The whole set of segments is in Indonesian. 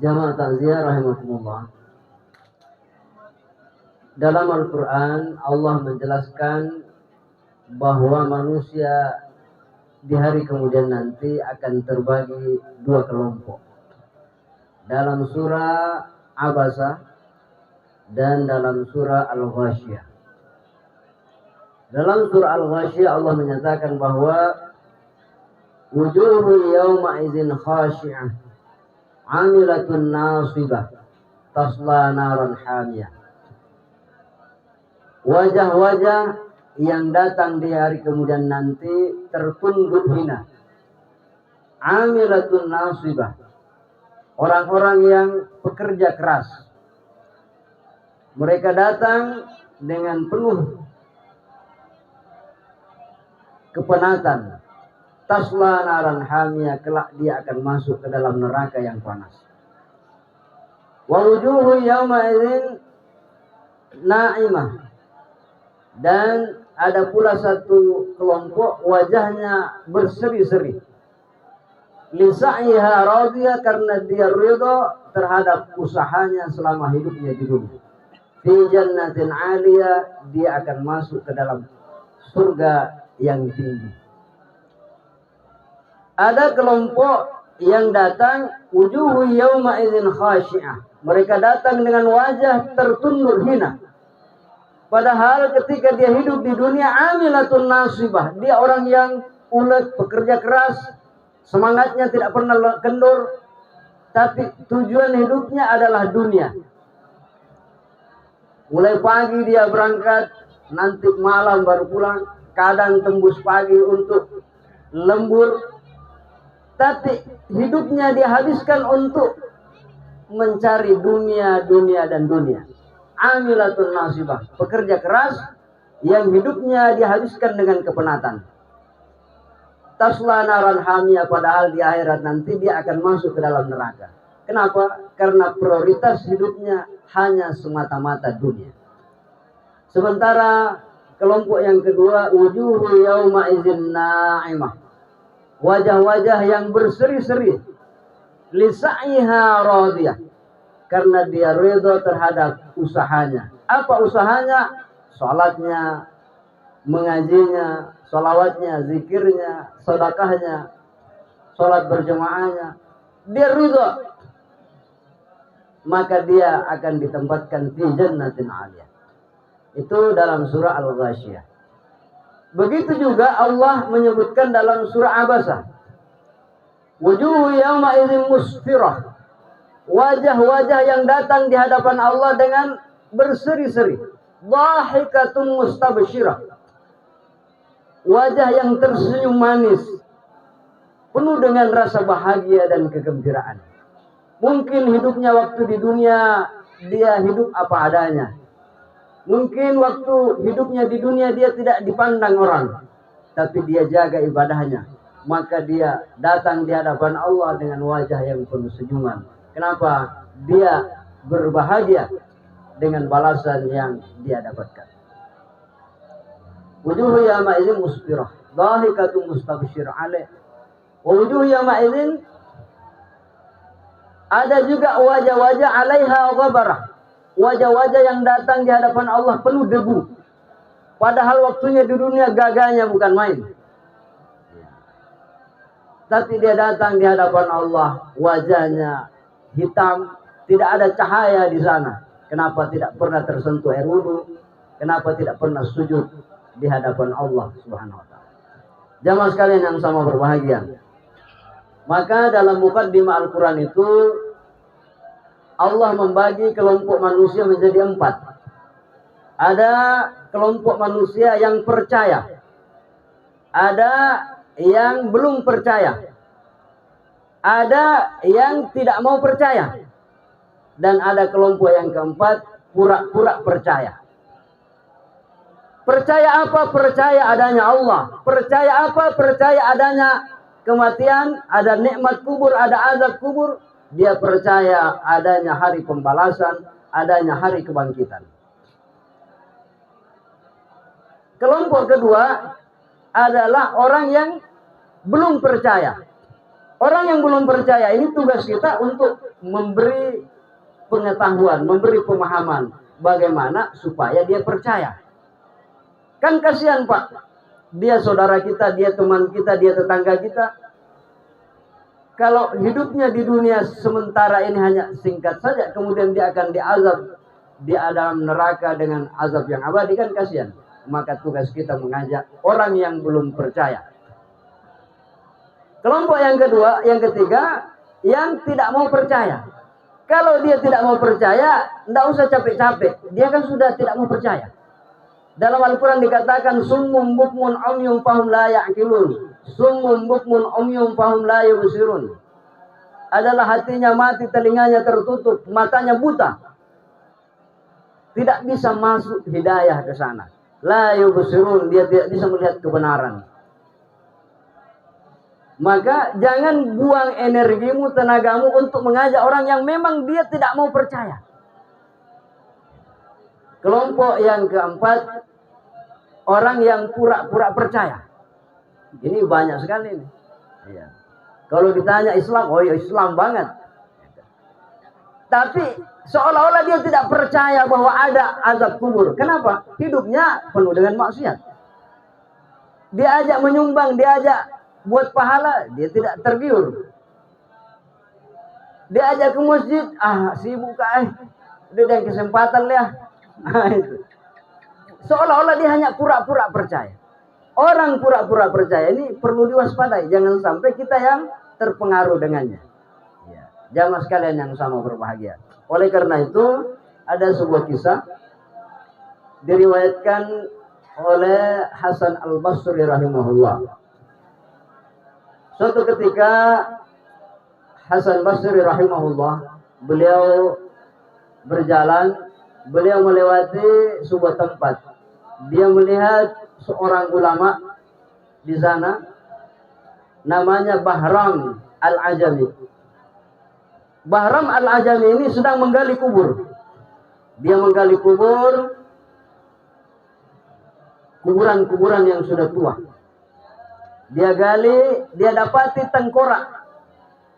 Jamaah takziah rahimakumullah. Dalam Al-Quran Allah menjelaskan bahwa manusia di hari kemudian nanti akan terbagi dua kelompok. Dalam surah Abasa dan dalam surah Al-Ghasyiyah. Dalam surah Al-Ghasyiyah Allah menyatakan bahwa wujuhu yawma idzin khashi'ah 'amilatun nasibah tasla naran hamiyah. Wajah-wajah yang datang di hari kemudian nanti tertunduk hina. 'Amilatun nasibah, orang-orang yang pekerja keras. Mereka datang dengan penuh kepenatan. Tasla naran hamiyah, kelak dia akan masuk ke dalam neraka yang panas. Wa wujuhu yawma idzin na'imah, dan ada pula satu kelompok wajahnya berseri-seri. Lisa'iha radiyah, karena dia ridha terhadap usahanya selama hidupnya di dunia. Fi jannatin 'aliyah, dia akan masuk ke dalam surga yang tinggi. Ada kelompok yang datang wujuhu yawma idzin khashi'ah. Mereka datang dengan wajah tertunduk hina. Padahal ketika dia hidup di dunia amilatun nasibah, dia orang yang ulet, pekerja keras, semangatnya tidak pernah kendur, tapi tujuan hidupnya adalah dunia. Mulai pagi dia berangkat, nanti malam baru pulang, kadang tembus pagi untuk lembur, tapi hidupnya dia habiskan untuk mencari dunia, dan dunia. Amilatun nasibah, pekerja keras yang hidupnya dihabiskan dengan kepenatan. Tasla naran hamiyah, padahal di akhirat nanti dia akan masuk ke dalam neraka. Kenapa? Karena prioritas hidupnya hanya semata-mata dunia. Sementara kelompok yang kedua, wujuhu yawma idzin na'imah, wajah-wajah yang berseri-seri. Lisa'iha radiyah, karena dia ridha terhadap usahanya. Apa usahanya? Salatnya, mengajinya, salawatnya, zikirnya, sedekahnya, salat berjamaahnya. Dia ridha, maka dia akan ditempatkan fi jannatin 'aliyah. Itu dalam surah Al-Ghasyiyah. Begitu juga Allah menyebutkan dalam surah Abasa, wujuhu yawma idzin musfirah, wajah-wajah yang datang di hadapan Allah dengan berseri-seri. Dhahikatun mustabsyirah, wajah yang tersenyum manis, penuh dengan rasa bahagia dan kegembiraan. Mungkin hidupnya waktu di dunia dia hidup apa adanya. Mungkin waktu hidupnya di dunia dia tidak dipandang orang, tapi dia jaga ibadahnya. Maka dia datang di hadapan Allah dengan wajah yang penuh senyuman. Kenapa? Dia berbahagia dengan balasan yang dia dapatkan. Wujuhu yawma idzin musfirah, dhahikatun mustabsyirah alaih. Wa wujuhu yawma idzin, ada juga wajah-wajah 'alaiha ghabarah, wajah-wajah yang datang di hadapan Allah penuh debu. Padahal waktunya di dunia gagahnya bukan main. Tapi dia datang di hadapan Allah, wajahnya hitam, tidak ada cahaya di sana. Kenapa? Tidak pernah tersentuh air wudu. Kenapa tidak pernah sujud di hadapan Allah Subhanahu wa taala. Jamaah sekalian yang sama berbahagia. Maka dalam mukaddimah Al-Quran itu Allah membagi kelompok manusia menjadi 4. Ada kelompok manusia yang percaya, ada yang belum percaya, ada yang tidak mau percaya, dan ada kelompok yang keempat, pura-pura percaya. Percaya apa? Percaya adanya Allah. Percaya apa? Percaya adanya kematian, ada nikmat kubur, ada azab kubur. Dia percaya adanya hari pembalasan, adanya hari kebangkitan. Kelompok kedua adalah orang yang belum percaya. Orang yang belum percaya ini tugas kita untuk memberi pengetahuan, memberi pemahaman bagaimana supaya dia percaya. Kan kasihan Pak, dia saudara kita, dia teman kita, dia tetangga kita. Kalau hidupnya di dunia sementara ini hanya singkat saja, kemudian dia akan diazab di dalam neraka dengan azab yang abadi, kan kasihan. Maka tugas kita mengajak orang yang belum percaya. Kelompok yang kedua, yang ketiga, yang tidak mau percaya. Kalau dia tidak mau percaya, tidak usah capek-capek. Dia kan sudah tidak mau percaya. Dalam Al-Quran dikatakan, Summum bukmun umyum fahum la ya'qilun. Summum bukmun umyum fahum la yubsirun. Adalah hatinya mati, telinganya tertutup, matanya buta. Tidak bisa masuk hidayah ke sana. La yubsirun, dia tidak bisa melihat kebenaran. Maka jangan buang energimu, tenagamu untuk mengajak orang yang memang dia tidak mau percaya. Kelompok yang keempat, orang yang pura-pura percaya. Ini banyak sekali nih. Iya. Kalau ditanya Islam, oh ya Islam banget. Tapi seolah-olah dia tidak percaya bahwa ada azab kubur. Kenapa? Hidupnya penuh dengan maksiat. Dia ajak menyumbang, dia ajak buat pahala, dia tidak tergiur. Dia ajak ke masjid, sibuk dia ada kesempatan ya. Itu. Seolah-olah dia hanya pura-pura percaya. Orang pura-pura percaya ini perlu diwaspadai, jangan sampai kita yang terpengaruh dengannya. Ya. Jamaah sekalian yang sama berbahagia. Oleh karena itu, ada sebuah kisah diriwayatkan oleh Hasan Al-Basri rahimahullah. Suatu ketika Hasan Basri rahimahullah, beliau berjalan, beliau melewati sebuah tempat. Dia melihat seorang ulama di sana, namanya Bahram Al-Ajami. Bahram Al-Ajami ini sedang menggali kubur. Dia menggali kuburan yang sudah tua. Dia gali, dia dapati tengkorak.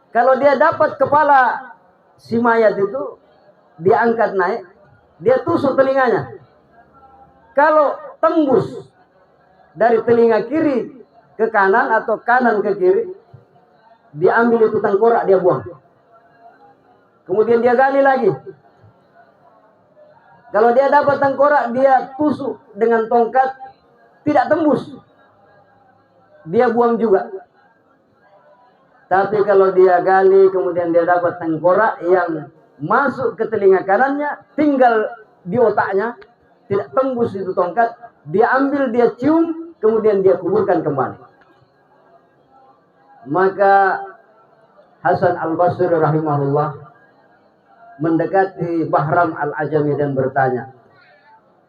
Kalau dia dapat kepala si mayat itu, dia angkat naik, dia tusuk telinganya. Kalau tembus dari telinga kiri ke kanan atau kanan ke kiri, dia ambil itu tengkorak, dia buang. Kemudian dia gali lagi. Kalau dia dapat tengkorak, dia tusuk dengan tongkat, tidak tembus, dia buang juga. Tapi kalau dia gali, kemudian dia dapat tengkorak yang masuk ke telinga kanannya, tinggal di otaknya, tidak tembus itu tongkat, dia ambil, dia cium, kemudian dia kuburkan kembali. Maka Hasan Al-Basri rahimahullah mendekati Bahram Al-Ajami dan bertanya,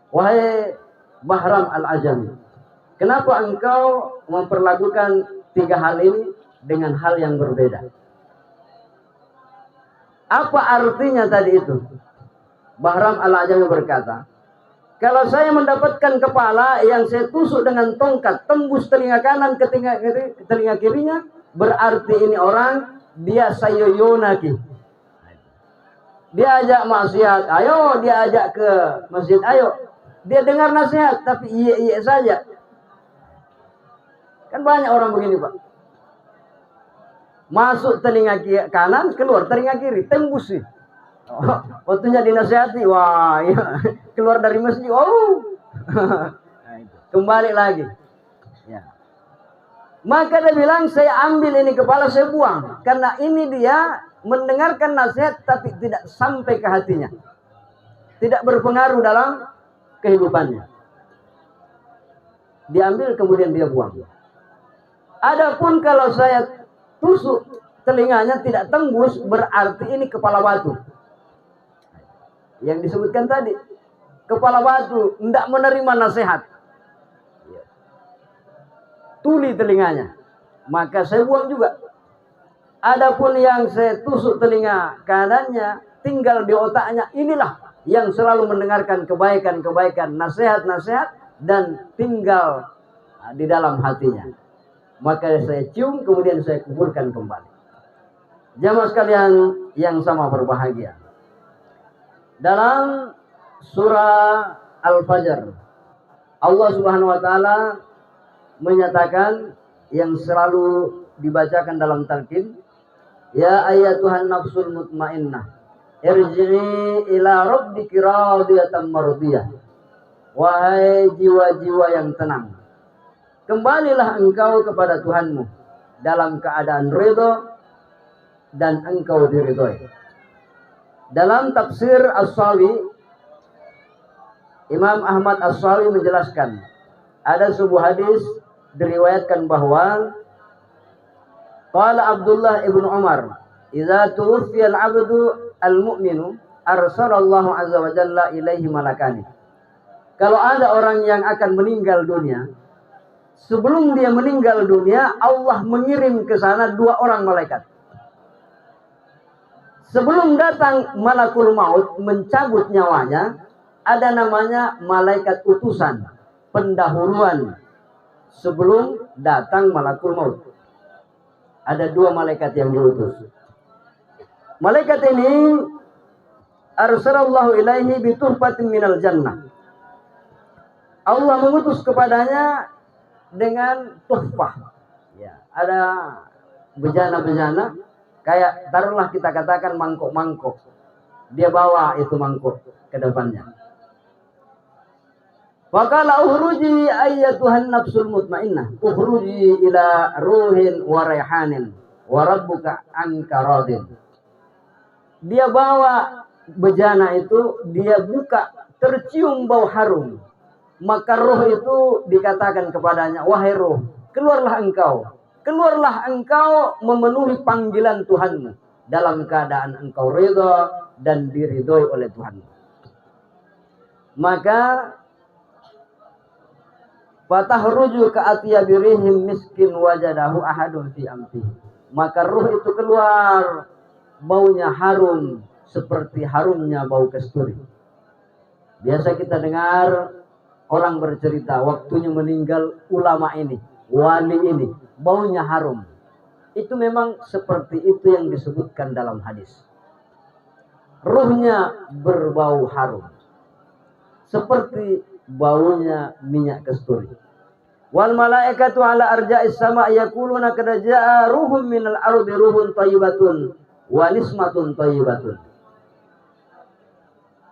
"Wahai Bahram Al-Ajami, kenapa engkau memperlakukan tiga hal ini dengan hal yang berbeda? Apa artinya tadi itu?" Bahram Al-Ajami berkata, "Kalau saya mendapatkan kepala yang saya tusuk dengan tongkat, tembus telinga kanan ke telinga kirinya, berarti ini orang, dia sayoyonaki. Dia ajak maksiat, ayo, dia ajak ke masjid, ayo. Dia dengar nasihat, tapi iya saja." Kan banyak orang begini, Pak. Masuk telinga kanan, keluar telinga kiri, tembus sih. Waktunya dinasihati, wah, ya, keluar dari masjid, kembali lagi. Ya. Maka dia bilang, saya ambil ini kepala, saya buang, karena ini dia mendengarkan nasihat tapi tidak sampai ke hatinya, tidak berpengaruh dalam kehidupannya. Diambil kemudian dia buang. Adapun kalau saya tusuk telinganya tidak tembus, berarti ini kepala batu. Yang disebutkan tadi, kepala batu, tidak menerima nasihat, tuli telinganya, maka saya buang juga. Adapun yang saya tusuk telinga kanannya, tinggal di otaknya, inilah yang selalu mendengarkan kebaikan-kebaikan, nasihat-nasihat, dan tinggal di dalam hatinya. Maka saya cium, kemudian saya kuburkan kembali. Jamaah sekalian yang sama berbahagia. Dalam surah Al-Fajr, Allah Subhanahu wa taala menyatakan yang selalu dibacakan dalam talqin, ya ayyatuhan nafsul mutmainnah, irji'i ila rabbiki radiyatan mardiyah. Wahai jiwa-jiwa yang tenang, kembalilah engkau kepada Tuhanmu dalam keadaan ridha dan engkau diridhoi. Dalam tafsir As-Sawi, Imam Ahmad As-Sawi menjelaskan, ada sebuah hadis diriwayatkan bahwa qala Abdullah ibnu Umar, idza tuwfiya al-'abdu al-mu'minu arsalallahu azza wa jalla ilaihi malakani. Kalau ada orang yang akan meninggal dunia, sebelum dia meninggal dunia, Allah mengirim ke sana 2 orang malaikat. Sebelum datang malakul maut mencabut nyawanya, ada namanya malaikat utusan, pendahuluan sebelum datang malakul maut. Ada 2 malaikat yang diutus. Malaikat ini arsalallahu ilaihi bituhfatin minal jannah. Allah mengutus kepadanya dengan tuhfah. Ya, ada bejana-bejana, kayak taruhlah kita katakan mangkok-mangkok. Dia bawa itu mangkok ke depannya. Wa qala ukhruji ayyatuhan nafsul mutmainnah, ukhruji ila ruhin wa raihanin wa rabbuka anka radin. Dia bawa bejana itu, dia buka, tercium bau harum. Maka roh itu dikatakan kepadanya, wahai roh, keluarlah engkau. Keluarlah engkau memenuhi panggilan Tuhanmu dalam keadaan engkau ridha dan diridhoi oleh Tuhanmu. Maka fatahruju ka'atiyabirihim miskin wajadahu ahadun fi amtihi. Maka ruh itu keluar, baunya harum seperti harumnya bau kasturi. Biasa kita dengar orang bercerita waktunya meninggal ulama ini, wali ini, baunya harum. Itu memang seperti itu yang disebutkan dalam hadis. Ruhnya berbau harum, seperti baunya minyak kasturi. Wal malaikatu ala arja'is sama yaquluna qad jaa ruhum minal ardi ruhun thayyibatun wa nismatun thayyibatun.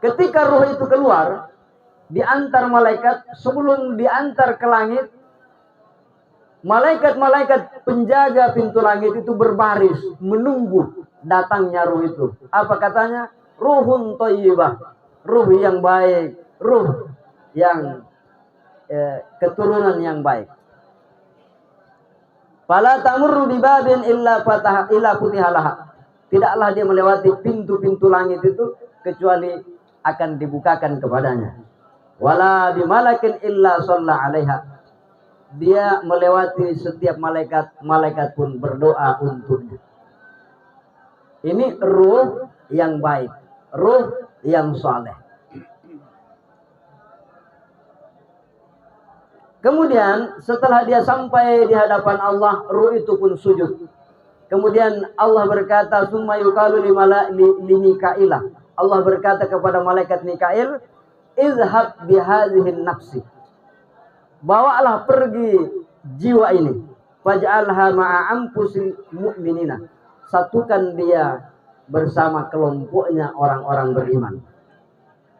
Ketika ruh itu keluar, diantar malaikat, sebelum diantar ke langit, malaikat-malaikat penjaga pintu langit itu berbaris menunggu datangnya ruh itu. Apa katanya? Ruhun thayyibah, ruh yang baik, ruh yang keturunan yang baik. Fala tamurru bi babin illa fataha illa futihalaha. Tidaklah dia melewati pintu-pintu langit itu kecuali akan dibukakan kepadanya. Wala bimalakin illa shalla 'alaiha. Dia melewati setiap malaikat, malaikat pun berdoa untuknya. Ini ruh yang baik, ruh yang saleh. Kemudian setelah dia sampai di hadapan Allah, ruh itu pun sujud. Kemudian Allah berkata, "Summa yuqalu li Mika'ilah." Allah berkata kepada malaikat Mikail, "Izhab bihadhihi nafsi." Bawalah pergi jiwa ini. Faj'alha ma'a anfusil mu'minina. Satukan dia bersama kelompoknya orang-orang beriman.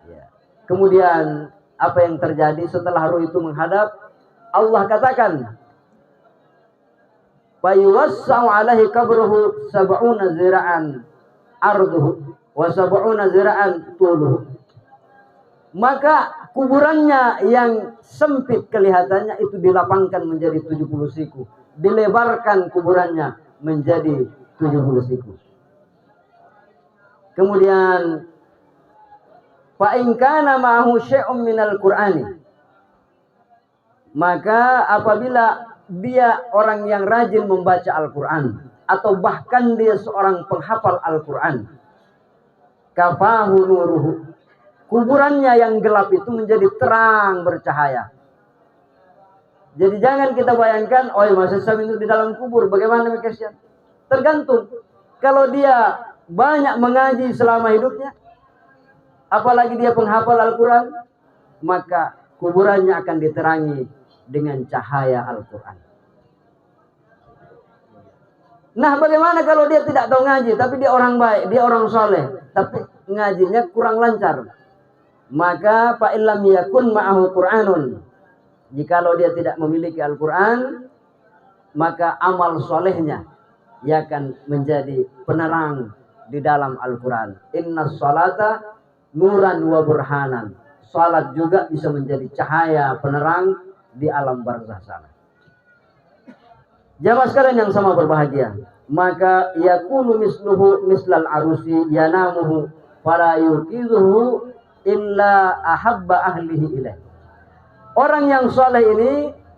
Ya. Kemudian apa yang terjadi setelah ruh itu menghadap? Allah katakan, "Fayuwassa'u 'alaihi qabruhu 70 zira'an arduhu wa 70 zira'an tuluhu." Maka kuburannya yang sempit kelihatannya itu dilapangkan menjadi 70 siku. Dilebarkan kuburannya menjadi 70 siku. Kemudian fa in kana ma'ahu syai'un minal Qur'ani. Maka apabila dia orang yang rajin membaca Al-Quran, atau bahkan dia seorang penghafal Al-Quran, kafahu nuruhu. Kuburannya yang gelap itu menjadi terang bercahaya. Jadi jangan kita bayangkan, oh masa itu di dalam kubur, bagaimana kesian? Tergantung. kalau dia banyak mengaji selama hidupnya, apalagi dia penghafal Al-Quran, maka kuburannya akan diterangi dengan cahaya Al-Quran. Nah, bagaimana kalau dia tidak tahu ngaji, tapi dia orang baik, dia orang soleh, tapi ngajinya kurang lancar? Maka fa illam yakun ma'ahu Qur'anun, jikalau dia tidak memiliki Al-Quran, maka amal solehnya ia akan menjadi penerang di dalam Al-Quran. Inna salata nuran wa burhanan. Salat juga bisa menjadi cahaya penerang di alam barzah sana. Jamaah sekalian yang sama berbahagia, maka yakunu misluhu mislal arusi yanamuhu fala yuqizuhu illa ahabba ahlihi ilaih. Orang yang soleh ini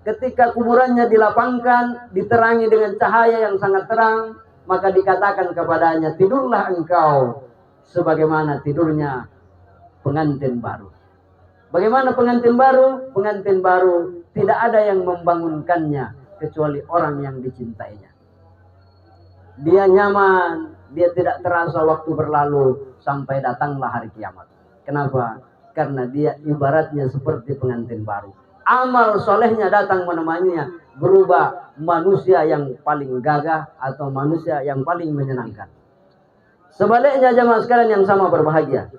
ketika kuburannya dilapangkan, diterangi dengan cahaya yang sangat terang, maka dikatakan kepadanya, tidurlah engkau sebagaimana tidurnya pengantin baru. Bagaimana pengantin baru? Pengantin baru tidak ada yang membangunkannya kecuali orang yang dicintainya. Dia nyaman, dia tidak terasa waktu berlalu sampai datanglah hari kiamat. Kenapa? Karena dia ibaratnya seperti pengantin baru. Amal solehnya datang menemaninya, berubah manusia yang paling gagah atau manusia yang paling menyenangkan. Sebaliknya jemaah sekalian yang sama berbahagia,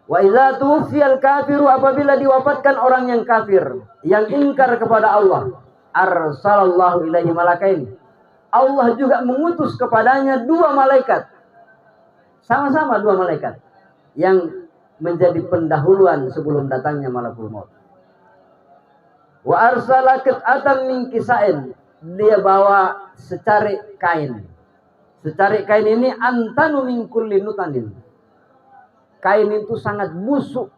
wa idza tuwfiyal kafiru, apabila diwafatkan orang yang kafir, yang ingkar kepada Allah, arsalallahu ilaihi malakain, Allah juga mengutus kepadanya dua malaikat. Sama-sama dua malaikat yang menjadi pendahuluan sebelum datangnya malakul maut. Wa arsala qit'atan min kisain, dia bawa secarik kain. Secarik kain ini antanu min kulli nutanin. Kain itu sangat busuk.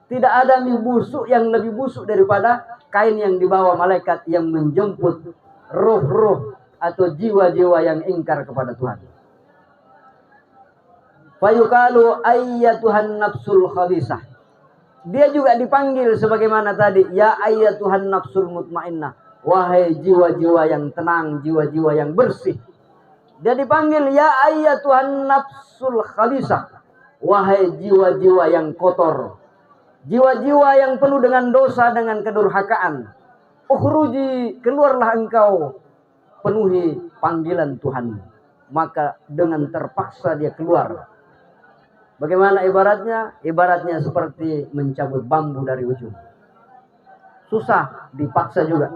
Tidak ada busuk yang lebih busuk daripada kain yang dibawa malaikat yang menjemput roh-roh atau jiwa-jiwa yang ingkar kepada Tuhan. Fayuqalu ayyatuhan nafsul khabisah. Dia juga dipanggil sebagaimana tadi, ya ayyatuhan nafsul mutmainnah, wahai jiwa-jiwa yang tenang, jiwa-jiwa yang bersih. Dia dipanggil ya ayyatuhan nafsul khabisah, wahai jiwa-jiwa yang kotor, jiwa-jiwa yang penuh dengan dosa, dengan kedurhakaan. Ukhruji, keluarlah engkau, penuhi panggilan Tuhan. Maka dengan terpaksa dia keluar. Bagaimana ibaratnya? Ibaratnya seperti mencabut bambu dari ujung. Susah, dipaksa juga.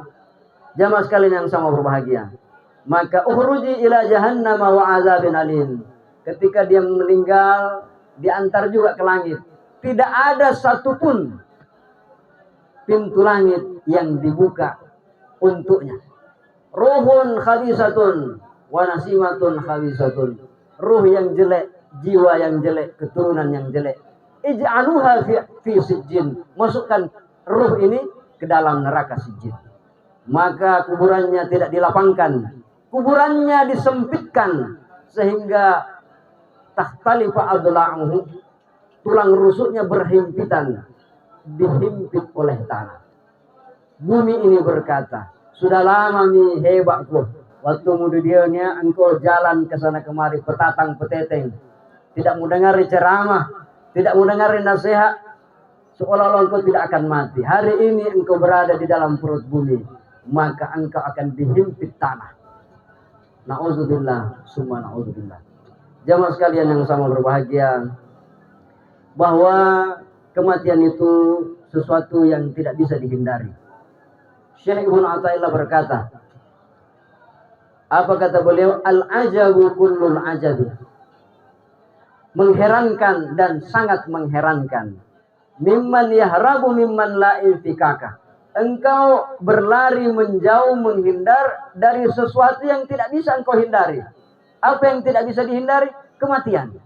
Jamaah sekalian yang sama berbahagia, maka ukhruji ila jahannam wa azabin alim. Ketika dia meninggal, diantar juga ke langit. Tidak ada satupun pintu langit yang dibuka untuknya. Ruhun khabisatun wa nasimatun khabisatun. Ruh yang jelek, jiwa yang jelek, keturunan yang jelek. Ij'aluha fi sijjin. Masukkan ruh ini ke dalam neraka sijjin. Maka kuburannya tidak dilapangkan. Kuburannya disempitkan sehingga tahtalifa adla'uhu, tulang rusuknya berhimpitan, dihimpit oleh tanah. Bumi ini berkata, sudah lama nih hebatku, waktu muda dianya engkau jalan ke sana kemari petatang peteteng, tidak mendengar ceramah, tidak mendengar nasihat, seolah-olah engkau tidak akan mati. Hari ini engkau berada di dalam perut bumi, maka engkau akan dihimpit tanah. Na'udzubillah, summa na'udzubillah. Jamaah sekalian yang sama berbahagia, bahwa kematian itu sesuatu yang tidak bisa dihindari. Syekh Ibnu Athaillah berkata, apa kata beliau? Al-ajabu kullul ajabi. Mengherankan dan sangat mengherankan. Mimman yahrabu mimman la ilfikaka. Engkau berlari menjauh menghindar dari sesuatu yang tidak bisa engkau hindari. Apa yang tidak bisa dihindari? Kematian.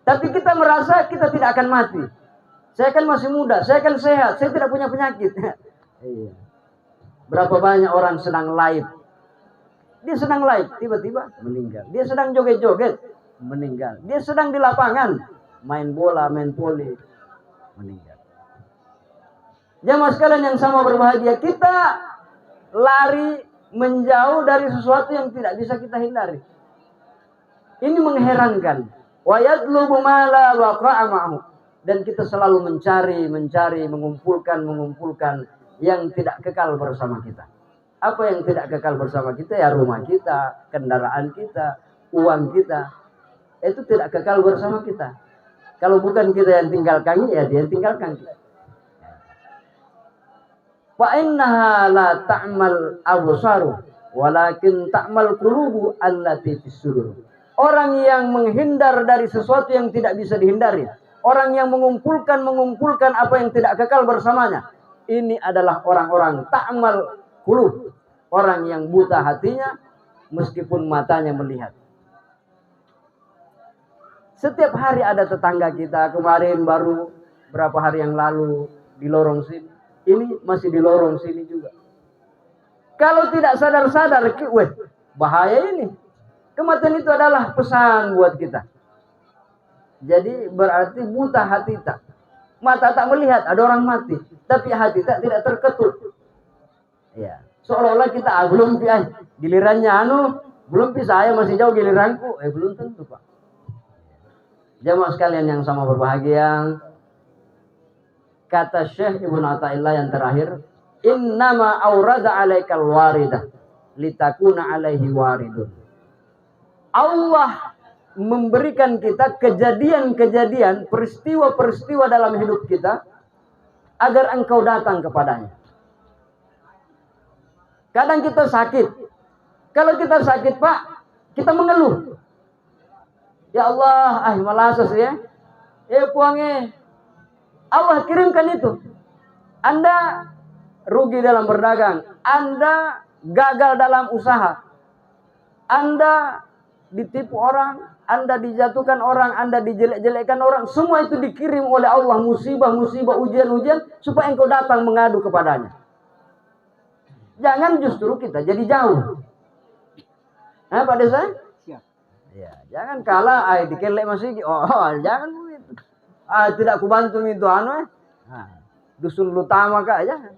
Tapi kita merasa kita tidak akan mati. Saya kan masih muda, saya kan sehat, saya tidak punya penyakit. Berapa banyak orang sedang live. Dia sedang live, tiba-tiba meninggal. Dia sedang joget-joget, meninggal. Dia sedang di lapangan, main bola, main voli, meninggal. Jamaah sekalian yang sama berbahagia, kita lari menjauh dari sesuatu yang tidak bisa kita hindari. Ini mengherankan. Wa yatlubu ma la waqa'a ma'hu. Dan kita selalu mencari, mengumpulkan yang tidak kekal bersama kita. Apa yang tidak kekal bersama kita? Ya rumah kita, kendaraan kita, uang kita. Itu tidak kekal bersama kita. Kalau bukan kita yang tinggalkan, ya dia yang tinggalkan kita. Fa innaha la ta'mal absaru walakin ta'mal qulubu allati fis sudur. Orang yang menghindar dari sesuatu yang tidak bisa dihindari, orang yang mengumpulkan apa yang tidak kekal bersamanya, ini adalah orang-orang ta'mal qulub, orang yang buta hatinya meskipun matanya melihat. Setiap hari ada tetangga kita, kemarin baru berapa hari yang lalu di lorong sini, ini masih di lorong sini juga. Kalau tidak sadar-sadar, bahaya ini. Kematian itu adalah pesan buat kita. Jadi berarti buta hati tak. Mata tak melihat ada orang mati, tapi hati tak tidak terketuk. Ya, seolah-olah kita belum gilirannya belum saya masih jauh giliranku. Belum tentu, Pak. Jamaah sekalian yang sama berbahagia, kata Syekh Ibnu Athaillah yang terakhir, innama aurada alaikal waridah litakuna alaihi waridun. Allah memberikan kita kejadian-kejadian, peristiwa-peristiwa dalam hidup kita agar engkau datang kepadanya. Kadang kita sakit. Kalau kita sakit, Pak, kita mengeluh. Ya Allah, malasas ya. Puangnya. Allah kirimkan itu. Anda rugi dalam berdagang. Anda gagal dalam usaha. Anda ditipu orang. Anda dijatuhkan orang. Anda dijelek-jelekkan orang. Semua itu dikirim oleh Allah. Musibah-musibah, ujian-ujian. Supaya engkau datang mengadu kepadanya. Jangan justru kita jadi jauh. Pak Desa? Ya, jangan kalah dikelek masih. Jangan begitu. Tidak kubantu itu dusun utama kak, jangan.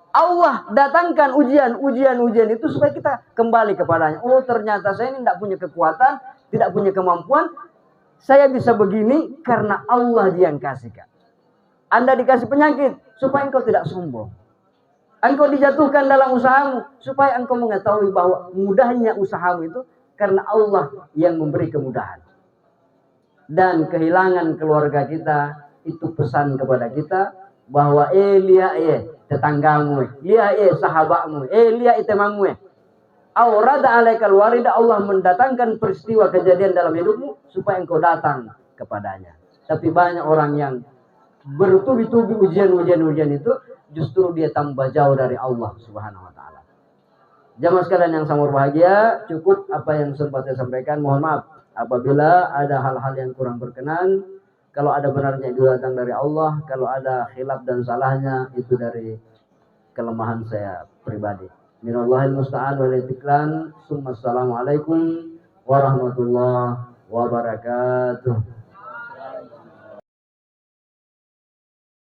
Allah datangkan ujian itu supaya kita kembali kepadanya. Oh, ternyata saya ini tidak punya kekuatan, tidak punya kemampuan. Saya bisa begini karena Allah yang kasihkan. Anda dikasih penyakit supaya engkau tidak sombong. Engkau dijatuhkan dalam usahamu supaya engkau mengetahui bahwa mudahnya usahamu itu karena Allah yang memberi kemudahan. Dan kehilangan keluarga kita itu pesan kepada kita bahwa lihat tetanggamu, lihat sahabatmu, lihat temanmu. Aurada alaikal warida, Allah mendatangkan peristiwa kejadian dalam hidupmu supaya engkau datang kepadanya. Tapi banyak orang yang bertubi-tubi ujian itu justru dia tambah jauh dari Allah Subhanahu wa taala. Jamaah sekalian yang sama berbahagia, cukup apa yang sempat saya sampaikan. Mohon maaf apabila ada hal-hal yang kurang berkenan. Kalau ada benarnya itu datang dari Allah, kalau ada khilaf dan salahnya itu dari kelemahan saya pribadi. Minallahil musta'an wal istiqlan. Assalamualaikum warahmatullahi wabarakatuh.